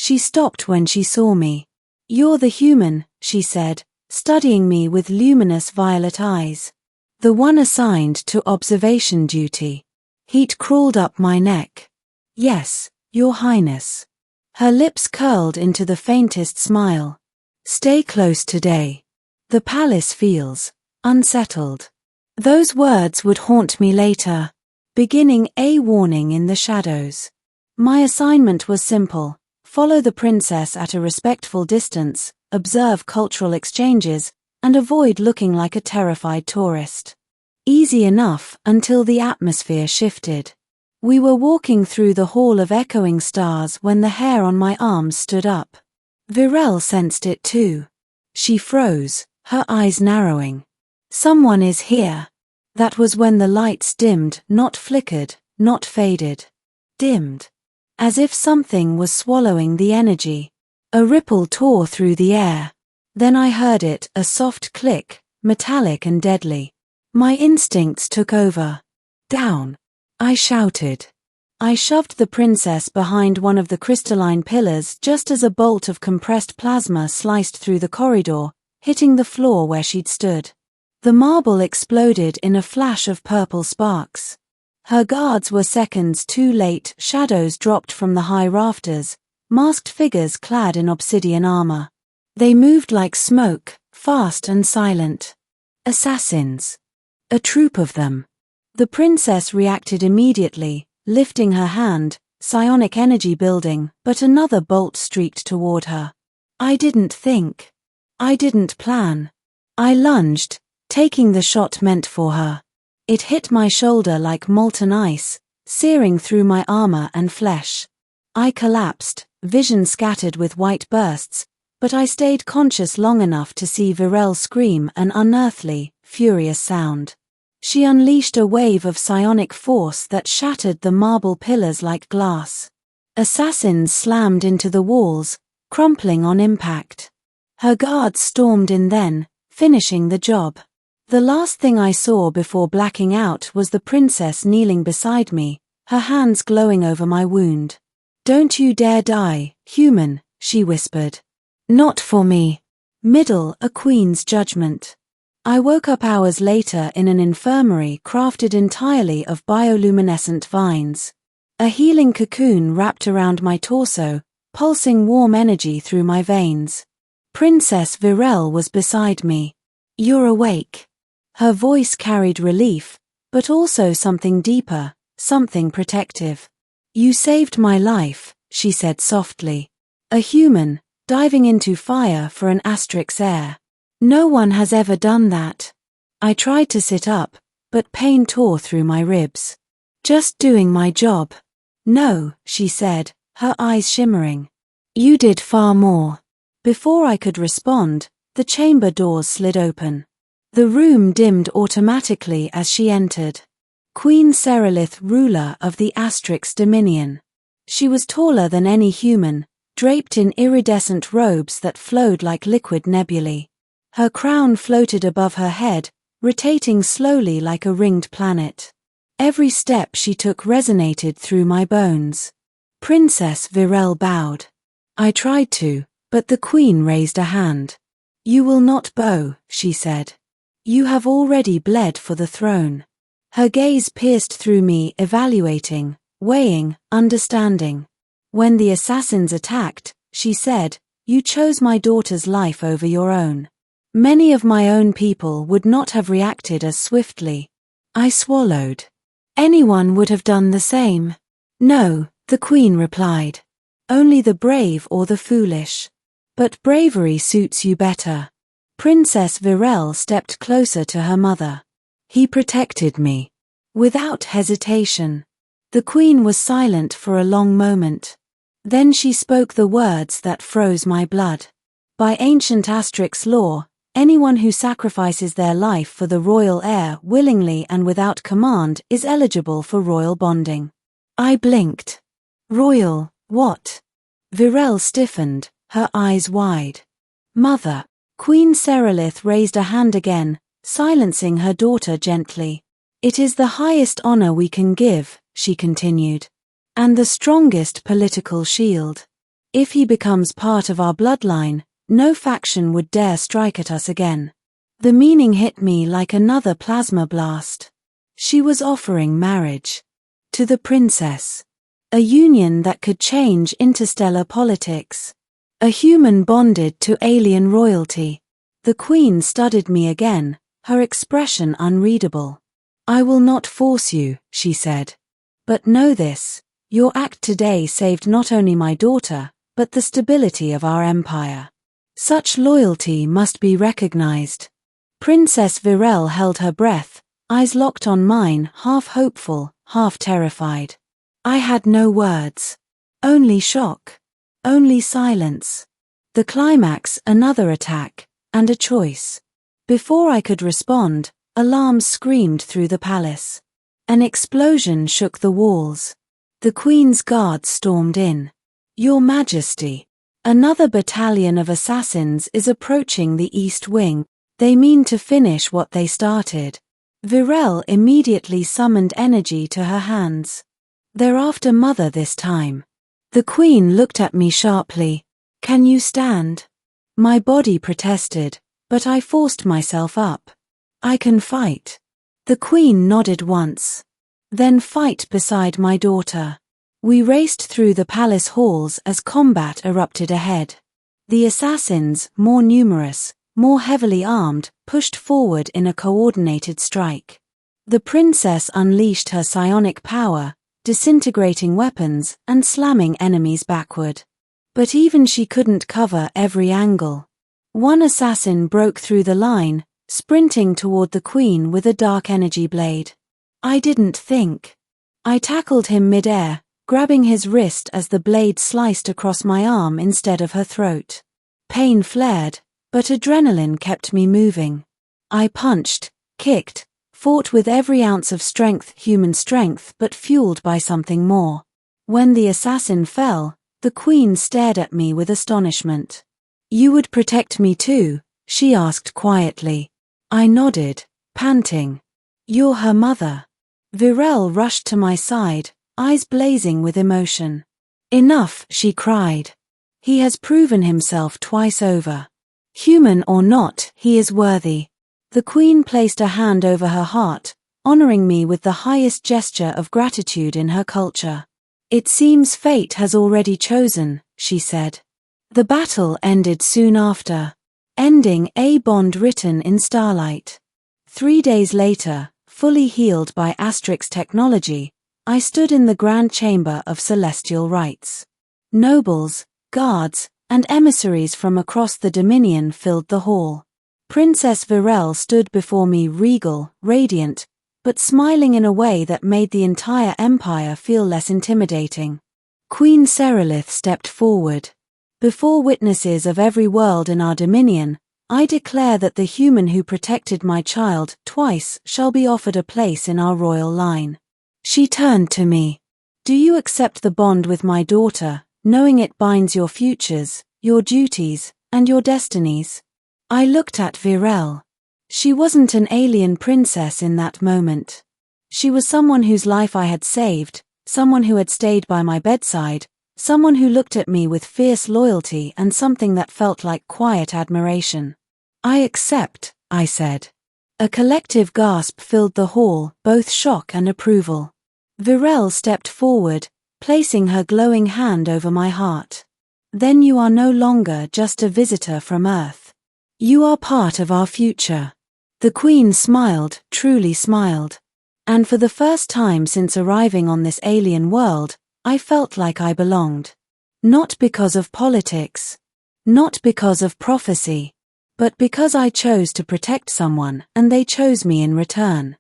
She stopped when she saw me. "You're the human," she said, studying me with luminous violet eyes. "The one assigned to observation duty." Heat crawled up my neck. "Yes, Your Highness." Her lips curled into the faintest smile. "Stay close today. The palace feels unsettled." Those words would haunt me later, beginning a warning in the shadows. My assignment was simple: follow the princess at a respectful distance, observe cultural exchanges, and avoid looking like a terrified tourist. Easy enough until the atmosphere shifted. We were walking through the hall of echoing stars when the hair on my arms stood up. Virel sensed it too. She froze, her eyes narrowing. "Someone is here." That was when the lights dimmed, not flickered, not faded. Dimmed. As if something was swallowing the energy. A ripple tore through the air. Then I heard it, a soft click, metallic and deadly. My instincts took over. "Down!" I shouted. I shoved the princess behind one of the crystalline pillars just as a bolt of compressed plasma sliced through the corridor, hitting the floor where she'd stood. The marble exploded in a flash of purple sparks. Her guards were seconds too late. Shadows dropped from the high rafters, masked figures clad in obsidian armor. They moved like smoke, fast and silent. Assassins. A troop of them. The princess reacted immediately, lifting her hand, psionic energy building, but another bolt streaked toward her. I didn't think. I didn't plan. I lunged, taking the shot meant for her. It hit my shoulder like molten ice, searing through my armor and flesh. I collapsed, vision scattered with white bursts, but I stayed conscious long enough to see Virel scream an unearthly, furious sound. She unleashed a wave of psionic force that shattered the marble pillars like glass. Assassins slammed into the walls, crumpling on impact. Her guards stormed in then, finishing the job. The last thing I saw before blacking out was the princess kneeling beside me, her hands glowing over my wound. "Don't you dare die, human," she whispered. "Not for me." A queen's judgment. I woke up hours later in an infirmary crafted entirely of bioluminescent vines. A healing cocoon wrapped around my torso, pulsing warm energy through my veins. Princess Virel was beside me. "You're awake." Her voice carried relief, but also something deeper, something protective. "You saved my life," she said softly. "A human, diving into fire for an Asterix heir. No one has ever done that." I tried to sit up, but pain tore through my ribs. "Just doing my job." "No," she said, her eyes shimmering. "You did far more." Before I could respond, the chamber doors slid open. The room dimmed automatically as she entered. Queen Serelith, ruler of the Asterix Dominion. She was taller than any human, draped in iridescent robes that flowed like liquid nebulae. Her crown floated above her head, rotating slowly like a ringed planet. Every step she took resonated through my bones. Princess Virel bowed. I tried to, but the queen raised a hand. "You will not bow," she said. "You have already bled for the throne." Her gaze pierced through me, evaluating, weighing, understanding. "When the assassins attacked," she said, "you chose my daughter's life over your own. Many of my own people would not have reacted as swiftly." I swallowed. "Anyone would have done the same." "No," the queen replied. "Only the brave or the foolish. But bravery suits you better." Princess Virel stepped closer to her mother. "He protected me." Without hesitation. The queen was silent for a long moment. Then she spoke the words that froze my blood. "By ancient Asterix law, anyone who sacrifices their life for the royal heir willingly and without command is eligible for royal bonding." I blinked. "Royal, what?" Virel stiffened, her eyes wide. "Mother." Queen Serelith raised a hand again, silencing her daughter gently. "It is the highest honor we can give," she continued. "And the strongest political shield. If he becomes part of our bloodline, no faction would dare strike at us again. The meaning hit me like another plasma blast. She was offering marriage. To the princess. A union that could change interstellar politics. A human bonded to alien royalty. The queen studied me again, her expression unreadable. I will not force you, she said. But know this, your act today saved not only my daughter, but the stability of our empire. Such loyalty must be recognized. Princess Virel held her breath, eyes locked on mine, half hopeful, half terrified. I had no words. Only shock. Only silence. The climax, another attack, and a choice. Before I could respond, alarms screamed through the palace. An explosion shook the walls. The Queen's guards stormed in. Your Majesty, another battalion of assassins is approaching the East Wing. They mean to finish what they started. Virel immediately summoned energy to her hands. They're after Mother this time. The Queen looked at me sharply. Can you stand? My body protested, but I forced myself up. I can fight. The Queen nodded once. Then fight beside my daughter. We raced through the palace halls as combat erupted ahead. The assassins, more numerous, more heavily armed, pushed forward in a coordinated strike. The princess unleashed her psionic power, disintegrating weapons and slamming enemies backward. But even she couldn't cover every angle. One assassin broke through the line, sprinting toward the Queen with a dark energy blade. I didn't think. I tackled him mid-air, grabbing his wrist as the blade sliced across my arm instead of her throat. Pain flared, but adrenaline kept me moving. I punched, kicked, fought with every ounce of strength, human strength, but fueled by something more. When the assassin fell, the Queen stared at me with astonishment. You would protect me too, she asked quietly. I nodded, panting. You're her mother. Virel rushed to my side, eyes blazing with emotion. Enough, she cried. He has proven himself twice over. Human or not, he is worthy. The Queen placed a hand over her heart, honoring me with the highest gesture of gratitude in her culture. It seems fate has already chosen, she said. The battle ended soon after, ending a bond written in starlight. 3 days later, fully healed by Asterix technology, I stood in the grand chamber of celestial rites. Nobles, guards, and emissaries from across the Dominion filled the hall. Princess Virel stood before me regal, radiant, but smiling in a way that made the entire empire feel less intimidating. Queen Serelith stepped forward. Before witnesses of every world in our dominion, I declare that the human who protected my child twice shall be offered a place in our royal line. She turned to me. Do you accept the bond with my daughter, knowing it binds your futures, your duties, and your destinies? I looked at Virel. She wasn't an alien princess in that moment. She was someone whose life I had saved, someone who had stayed by my bedside, someone who looked at me with fierce loyalty and something that felt like quiet admiration. I accept, I said. A collective gasp filled the hall, both shock and approval. Virel stepped forward, placing her glowing hand over my heart. Then you are no longer just a visitor from Earth. You are part of our future. The Queen smiled, truly smiled. And for the first time since arriving on this alien world, I felt like I belonged. Not because of politics. Not because of prophecy. But because I chose to protect someone and they chose me in return.